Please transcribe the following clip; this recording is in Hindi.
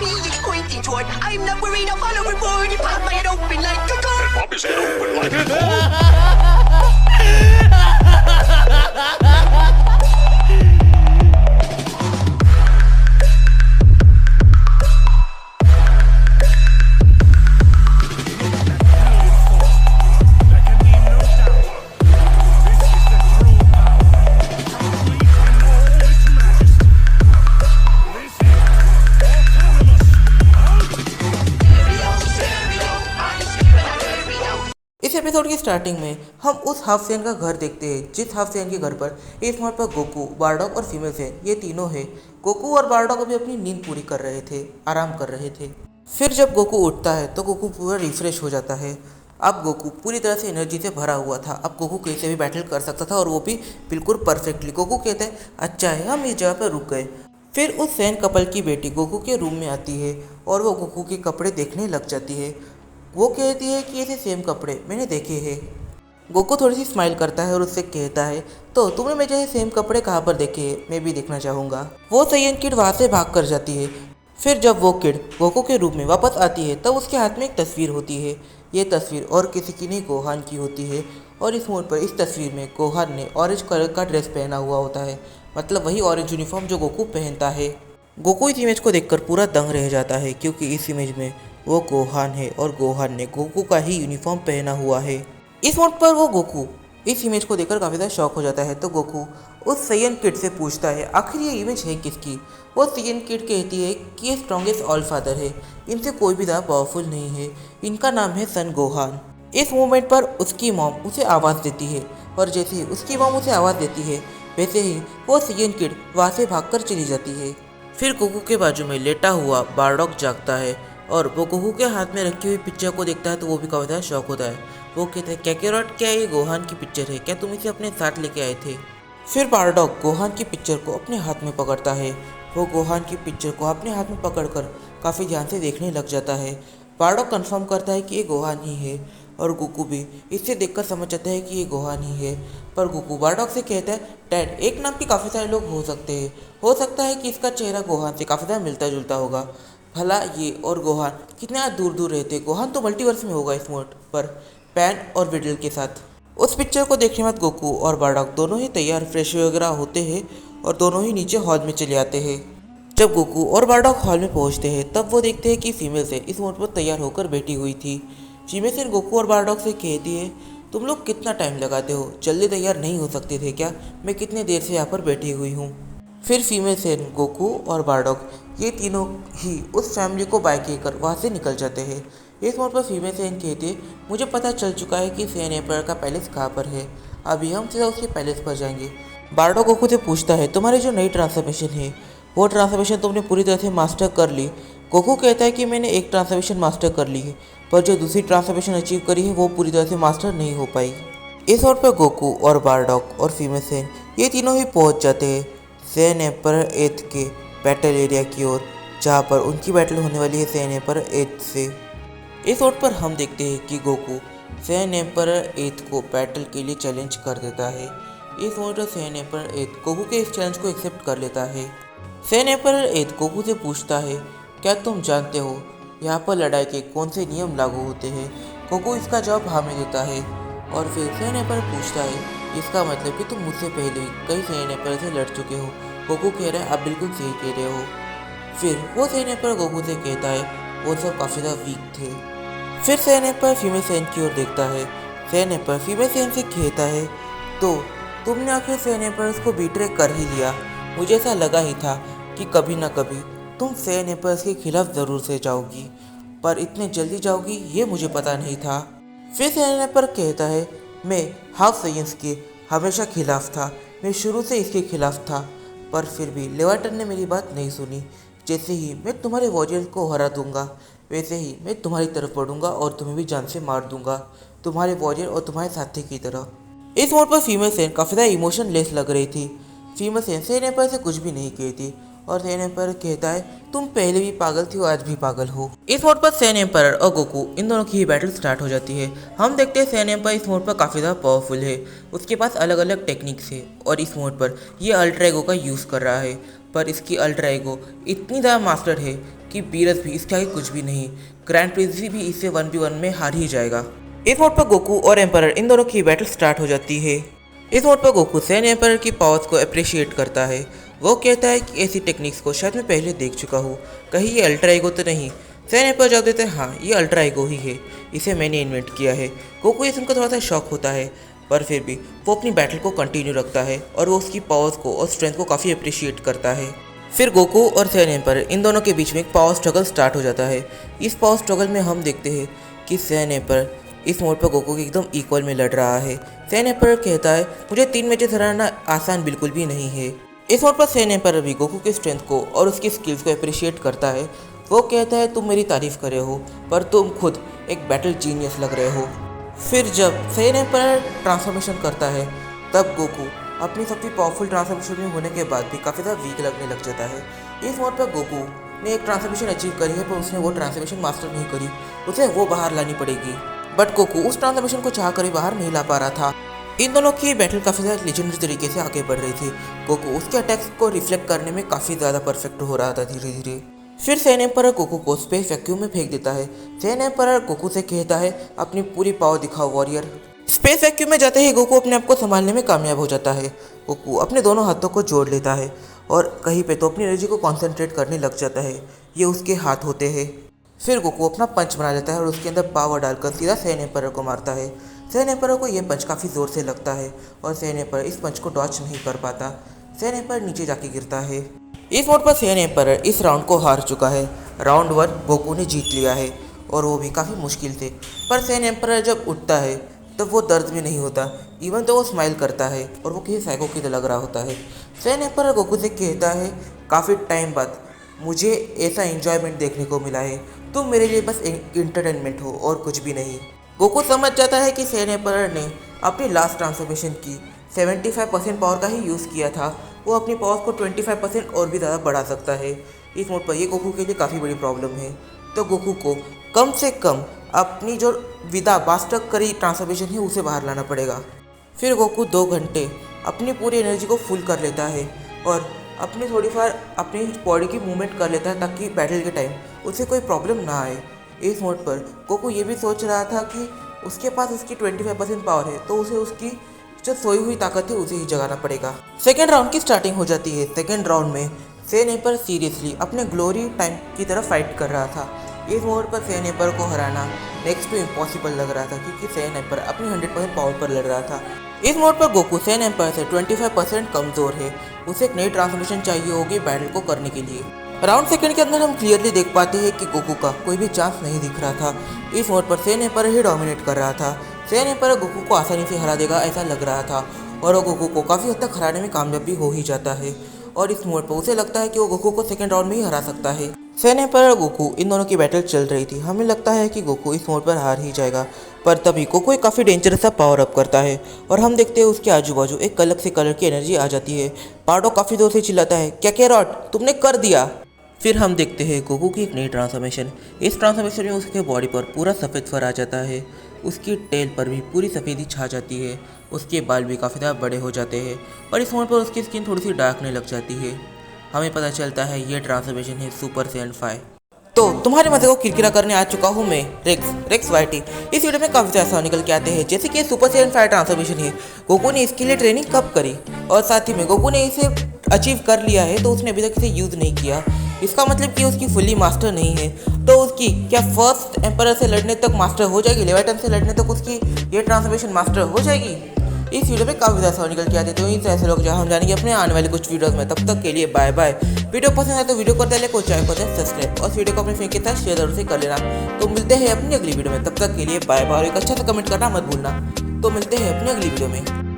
me it's pointing toward. I'm not worried, I'll follow reward. You pop my head open like a gun. And pop his head open like a gun. इस एपिसोड की स्टार्टिंग में हम उस हाफ सेन का घर देखते हैं जिस हाफ सेन के घर पर इस मोड पर गोकू, बारडॉक और फीमेल सेन ये तीनों हैं। गोकू और बारडॉक अभी अपनी नींद पूरी कर रहे थे, आराम कर रहे थे। फिर जब गोकू उठता है तो गोकू पूरा रिफ्रेश हो जाता है। अब गोकू पूरी तरह से एनर्जी से भरा हुआ था। अब गोकू कैसे भी बैटल कर सकता था और वो भी बिल्कुल परफेक्टली। गोकू कहता है अच्छा है हम इस जगह पर रुक गए। फिर उस सेन कपल की बेटी गोकू के रूम में आती है और वो गोकू के कपड़े देखने लग जाती है। वो कहती है कि ऐसे सेम कपड़े मैंने देखे हैं। गोकू थोड़ी सी स्माइल करता है और उससे कहता है तो तुमने मेरे जैसे सेम कपड़े कहाँ पर देखे हैं, मैं भी देखना चाहूँगा। वो सैयन किड वहाँ से भाग कर जाती है। फिर जब वो किड गोकू के रूम में वापस आती है तब उसके हाथ में एक तस्वीर होती है। ये तस्वीर और किसी की नहीं गोहान की होती है और इस मोड पर इस तस्वीर में गोहान ने ऑरेंज कलर का ड्रेस पहना हुआ होता है, मतलब वही ऑरेंज यूनिफॉर्म जो गोकू पहनता है। गोकू इस इमेज को देखकर पूरा दंग रह जाता है क्योंकि इस इमेज में वो गोहान है और गोहान ने गोकू का ही यूनिफॉर्म पहना हुआ है। इस मोड पर वो गोकू इस इमेज को देखकर काफ़ी ज़्यादा शॉक हो जाता है। तो गोकू उस सैयन किड से पूछता है आखिर ये इमेज है किसकी। वो सैयन किड कहती है कि ये स्ट्रॉन्गेस्ट ऑल फादर है, इनसे कोई भी ज़्यादा पावरफुल नहीं है, इनका नाम है सन गोहान। इस मोमेंट पर उसकी मॉम उसे आवाज़ देती है और जैसे ही उसकी मॉम उसे आवाज़ देती है वैसे ही वो सैयन किड वहाँ से भागकर चली जाती है। फिर गोकू के बाजू में लेटा हुआ बारडॉक जागता है और वो गोकू के हाथ में रखी हुई पिक्चर को देखता है तो वो भी काफ़ी ज़्यादा शॉक होता है। वो कहते हैं कैकेरॉट क्या ये गोहान की पिक्चर है, क्या तुम इसे अपने साथ लेके आए थे। फिर बारडॉक गोहान की पिक्चर को अपने हाथ में पकड़ता है। वो गोहान की पिक्चर को अपने हाथ में पकड़कर काफ़ी ध्यान से देखने लग जाता है। बारडॉक कंफर्म करता है कि ये गोहान ही है और गोकू भी इससे देखकर समझ जाता है कि ये गोहान ही है। पर गोकू बारडॉक से कहता है डैड एक नाम के काफ़ी सारे लोग हो सकते हैं, हो सकता है कि इसका चेहरा गोहान से काफ़ी ज़्यादा मिलता जुलता होगा। भला ये और गोहान कितना दूर दूर रहते, गोहान तो मल्टीवर्स में होगा इस मोड पर पैन और विडल के साथ। उस पिक्चर को देखने बाद गोकू और बारडॉक दोनों ही तैयार फ्रेश वगैरह होते हैं और दोनों ही नीचे हॉल में चले आते हैं। जब गोकू और बारडॉक हॉल में पहुंचते हैं तब वो देखते हैं कि फीमेल सेन इस मोड पर तैयार होकर बैठी हुई थी। फीमेल सेन गोकू और बारडॉक से कहती है तुम लोग कितना टाइम लगाते हो, जल्दी तैयार नहीं हो सकते थे क्या, मैं कितने देर से यहाँ पर बैठी हुई हूँ। फिर फीमेल सेन गोकू और बारडॉक ये तीनों ही उस फैमिली को बाय कहकर वहाँ से निकल जाते हैं। इस मोड पर फीमेल सेन कहती है मुझे पता चल चुका है कि सेन एम्पायर का पैलेस कहाँ पर है, अभी हम सीधा उसके पैलेस पर जाएंगे। बारडॉक गोकू से पूछता है तुम्हारी जो नई ट्रांसफॉर्मेशन है वो ट्रांसफॉर्मेशन तुमने पूरी तरह से मास्टर कर ली। गोकू कहता है कि मैंने एक ट्रांसफॉर्मेशन मास्टर कर ली है पर जो दूसरी ट्रांसफॉर्मेशन अचीव करी है वो पूरी तरह से मास्टर नहीं हो पाई। इस मोड पर गोकू और बारडॉक और फीमेल सेन ये तीनों ही पहुँच जाते हैं सेन एम्पायर 8 के बैटल एरिया की ओर, जहाँ पर उनकी बैटल होने वाली है सेन एम्पायर 8 से। इस मोड पर हम देखते हैं कि गोकू सेन एम्पायर 8 को बैटल के लिए चैलेंज कर देता है। इस मोड पर सेन एम्पायर 8 गोकू के इस चैलेंज को एक्सेप्ट कर लेता है। सेन एम्पायर 8 गोकू से पूछता है क्या तुम जानते हो यहाँ पर लड़ाई के कौन से नियम लागू होते हैं। गोकू इसका जवाब हाँ में देता है और फिर सेन एम्पायर पूछता है इसका मतलब कि तुम मुझसे पहले कई सेन एम्पायर से लड़ चुके हो। गोकू कह रहा है आप बिल्कुल सही कह रहे हो। फिर वो सेन एम्पायर गोकू से कहता है वो सब काफ़ी ज़्यादा वीक थे। फिर सेन एम्पायर फीमेल सेन की ओर देखता है। सेन एम्पायर फीमेल सेन से कहता है तो तुमने आखिर सेन एम्पायर्स को बीट्रे कर ही लिया, मुझे ऐसा लगा ही था कि कभी ना कभी तुम सेन एम्पायर्स के खिलाफ ज़रूर से जाओगी, पर इतने जल्दी जाओगी ये मुझे पता नहीं था। फिर सेन एम्पायर कहता है मैं हाफ साइंस के हमेशा खिलाफ था, मैं शुरू से इसके खिलाफ था, पर फिर भी लेवाटन ने मेरी बात नहीं सुनी। जैसे ही मैं तुम्हारे वॉरियर्स को हरा दूंगा वैसे ही मैं तुम्हारी तरफ बढ़ूंगा और तुम्हें भी जान से मार दूंगा, तुम्हारे वॉरियर और तुम्हारे साथी की तरह। इस मोड पर फीमेल सेन काफ़ी ज़्यादा इमोशनलेस लग रही थी। फीमेल सेन एम्पायर से कुछ भी नहीं कहती और सेन एम्पायर कहता है तुम पहले भी पागल थी और आज भी पागल हो। इस मोड पर सेन एम्पायर और गोकू इन दोनों की ही बैटल स्टार्ट हो जाती है। हम देखते हैं सेन एम्पायर इस मोड पर काफ़ी ज़्यादा पावरफुल है, उसके पास अलग अलग टेक्निक्स है और इस मोड पर ये अल्ट्रा ईगो का यूज़ कर रहा है। पर इसकी अल्ट्रा ईगो इतनी ज़्यादा मास्टर है कि बीरस भी इसके आगे कुछ भी नहीं। ग्रैंड प्रिंस भी इससे 1v1 में हार ही जाएगा। इस मोड पर गोकू और एम्परर इन दोनों की बैटल स्टार्ट हो जाती है। इस मोड पर गोकू सैन एम्परर की पावर्स को अप्रिशिएट करता है। वो कहता है कि ऐसी टेक्निक्स को शायद मैं पहले देख चुका हूँ, कहीं ये अल्ट्रा ईगो तो नहीं। सैन एम्परर जवाब देते हैं हाँ ये अल्ट्रा ईगो ही है, इसे मैंने इन्वेंट किया है। गोकू ये सुनकर थोड़ा सा शॉक होता है, पर फिर भी वो अपनी बैटल को कंटिन्यू रखता है और वो उसकी पावर्स को और स्ट्रेंथ को काफ़ी अप्रिशिएट करता है। फिर गोकू और सैन एम्परर इन दोनों के बीच में एक पावर स्ट्रगल स्टार्ट हो जाता है। इस पावर स्ट्रगल में हम देखते हैं कि सैन एम्परर इस मोड पर गोकू के एकदम इक्वल में लड़ रहा है। सैन एम्परर कहता है मुझे 3 मैचेस हराना आसान बिल्कुल भी नहीं है। इस मोड पर सैन एम्परर भी गोकू की स्ट्रेंथ को और उसकी स्किल्स को अप्रिशिएट करता है। वो कहता है तुम मेरी तारीफ कर रहे हो पर तुम खुद एक बैटल जीनियस लग रहे हो। फिर जब सैन एम्परर ट्रांसफॉर्मेशन करता है तब गोकू अपनी सबसे पावरफुल ट्रांसफॉर्मेशन में होने के बाद भी काफ़ी ज़्यादा वीक लगने लग जाता है। इस मोड पर गोकू ने एक ट्रांसफॉर्मेशन अचीव करी है पर उसने वो ट्रांसफॉर्मेशन मास्टर नहीं करी, उसे वो बाहर लानी पड़ेगी। बट गोकू उस ट्रांसफॉर्मेशन को चाह कर भी बाहर नहीं ला पा रहा था। इन दोनों की बैटल काफ़ी ज़्यादा लेजेंडरी तरीके से आगे बढ़ रही थी। गोकू उसके अटैक्स को रिफ्लेक्ट करने में काफ़ी ज़्यादा परफेक्ट हो रहा था धीरे धीरे। फिर सैन एम्परर गोकू को स्पेस वैक्यूम में फेंक देता है। सैन एम्परर गोकू से कहता है अपनी पूरी पावर दिखाओ वॉरियर। स्पेस वैक्यूम में जाते ही गोकू अपने आप को संभालने में कामयाब हो जाता है। गोकू अपने दोनों हाथों को जोड़ लेता है और कहीं पे तो अपनी एनर्जी को कॉन्सेंट्रेट करने लग जाता है। ये उसके हाथ होते हैं। फिर गोकू अपना पंच बना लेता है और उसके अंदर पावर डालकर सीधा सैन एम्परर को मारता है। सैन एम्परर को यह पंच काफ़ी ज़ोर से लगता है और सैन एम्परर इस पंच को डॉच नहीं कर पाता। सैन एम्परर नीचे जाके गिरता है। इस मोड पर सैन एम्परर इस राउंड को हार चुका है। राउंड 1 गोकू ने जीत लिया है और वो भी काफ़ी मुश्किल से। पर सैन एम्परर जब उठता है तब वो दर्द में नहीं होता, इवन तो वो स्माइल करता है और वो किसी साइको की तरह लग रहा होता है। सैन एम्परर गोकू से कहता है काफ़ी टाइम बाद मुझे ऐसा एंजॉयमेंट देखने को मिला है, तुम मेरे लिए बस इंटरटेनमेंट हो और कुछ भी नहीं। गोकू समझ जाता है कि सैन एम्परर ने अपनी लास्ट ट्रांसफॉर्मेशन की 75% पावर का ही यूज़ किया था, वो अपनी पावर को 25% और भी ज़्यादा बढ़ा सकता है। इस मोड पर ये गोकू के लिए काफ़ी बड़ी प्रॉब्लम है, तो गोकू को कम से कम अपनी जो विदा मास्टर करी ट्रांसफॉर्मेशन है उसे बाहर लाना पड़ेगा। फिर गोकू 2 घंटे अपनी पूरी एनर्जी को फुल कर लेता है और अपनी थोड़ी फार अपनी बॉडी की मूवमेंट कर लेता है ताकि बैटल के टाइम उसे कोई प्रॉब्लम ना आए। इस मोड पर गोकू ये भी सोच रहा था कि उसके पास उसकी 25% पावर है तो उसे उसकी जो सोई हुई ताकत है उसे ही जगाना पड़ेगा। सेकेंड राउंड की स्टार्टिंग हो जाती है। सेकेंड राउंड में सैन एम्परर सीरियसली अपने ग्लोरी टाइम की तरफ फाइट कर रहा था। इस मोड पर सैन एम्परर को हराना नेक्स्ट टू इम्पॉसिबल लग रहा था क्योंकि सैन एम्परर अपनी 100% पावर पर लड़ रहा था। इस मोड पर गोकू सैन एम्परर से 25% कमज़ोर है, उसे एक नई ट्रांसफॉर्मेशन चाहिए होगी बैटल को करने के लिए। राउंड सेकंड के अंदर हम क्लियरली देख पाते हैं कि गोकू का कोई भी चांस नहीं दिख रहा था। इस मोड पर सैन एम्परर ही डोमिनेट कर रहा था। सैन एम्परर गोकू को आसानी से हरा देगा ऐसा लग रहा था और वो गोकू को काफ़ी हद तक हराने में कामयाब भी हो ही जाता है और इस मोड पर उसे लगता है कि वो गोकू को सेकंड राउंड में ही हरा सकता है। सैन एम्परर और गोकू इन दोनों की बैटल चल रही थी। हमें लगता है कि गोकू इस मोड पर हार ही जाएगा, पर तभी गोकू एक काफ़ी डेंजरस सा पावर अप करता है और हम देखते हैं उसके आजू बाजू एक अलग से कलर की एनर्जी आ जाती है। बार्डोक काफ़ी जोर से चिल्लाता है क्या कैरॉट तुमने कर दिया। फिर हम देखते हैं गोकू की एक नई ट्रांसफॉर्मेशन। इस ट्रांसफॉर्मेशन में उसके बॉडी पर पूरा सफ़ेद फर आ जाता है, उसकी टेल पर भी पूरी सफ़ेदी छा जाती है, उसके बाल भी काफ़ी ज़्यादा बड़े हो जाते हैं और इस मोड पर उसकी स्किन थोड़ी सी डार्कने लग जाती है। हमें पता चलता है ये ट्रांसफॉर्मेशन है सुपर सैयन 5। तो तुम्हारे मजे को किरकिरा करने आ चुका हूँ मैं रेक्स वाइटी। इस वीडियो में काफ़ी ऐसा निकल के आते हैं जैसे कि सुपर सैयन 5 ट्रांसफॉर्मेशन है। गोकू ने इसके लिए ट्रेनिंग कब करी और साथ ही में गोकू ने इसे अचीव कर लिया है तो उसने अभी तक इसे यूज़ नहीं किया। इसका मतलब कि उसकी फुली मास्टर नहीं है, तो उसकी क्या फर्स्ट एम्परर से लड़ने तक मास्टर हो जाएगी, लेवाइटन से लड़ने तक उसकी ये ट्रांसफॉर्मेशन मास्टर हो जाएगी। इस वीडियो में काफ़ी ज़्यादा निकल के आते तो इन ऐसे लोग जहाँ हम जानेंगे अपने आने वाले कुछ वीडियोस में। तब तक के लिए बाय बाय। वीडियो पसंद आए तो वीडियो को लाइक और चैनल को सब्सक्राइब और वीडियो को अपने फ्रेंड के साथ शेयर जरूर से कर लेना। तो मिलते हैं अपनी अगली वीडियो में, तब तक के लिए बाय बाय और एक अच्छा सा कमेंट करना मत भूलना। तो मिलते हैं अपनी अगली वीडियो में।